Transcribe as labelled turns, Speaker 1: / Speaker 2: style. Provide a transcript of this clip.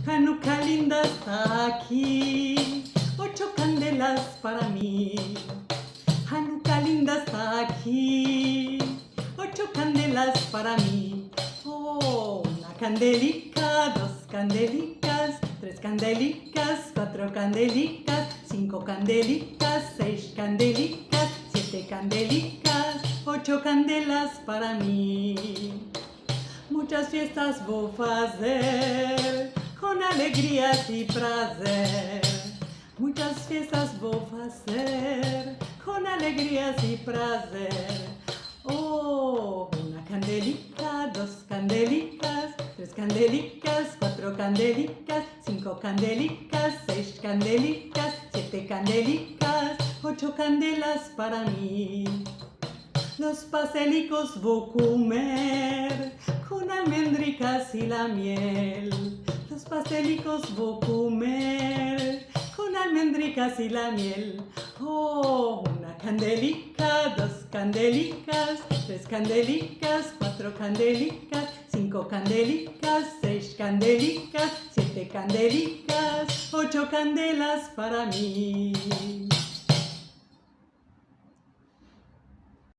Speaker 1: Hanukkah linda está aquí, 8 candelas para mí. Hanukkah linda está aquí, 8 candelas para mí. Oh, una candelica, 2 candelicas, 3 candelicas, 4 candelicas, 5 candelicas, 6 candelicas, 7 candelicas, 8 candelas para mí. Muchas fiestas voy a hacer, con alegrías y prazer. Muchas fiestas voy a hacer, con alegrías y prazer. Oh, una candelica, 2 candelicas, 3 candelicas, 4 candelicas, 5 candelicas, 6 candelicas, 7 candelicas, 8 candelas para mí. Los pastelicos voy a comer con almendricas y la miel. Los pastelicos voy a comer con almendricas y la miel. Oh, una candelica, 2 candelicas, 3 candelicas, 4 candelicas, 5 candelicas, 6 candelicas, 7 candelicas, 8 candelas para mí.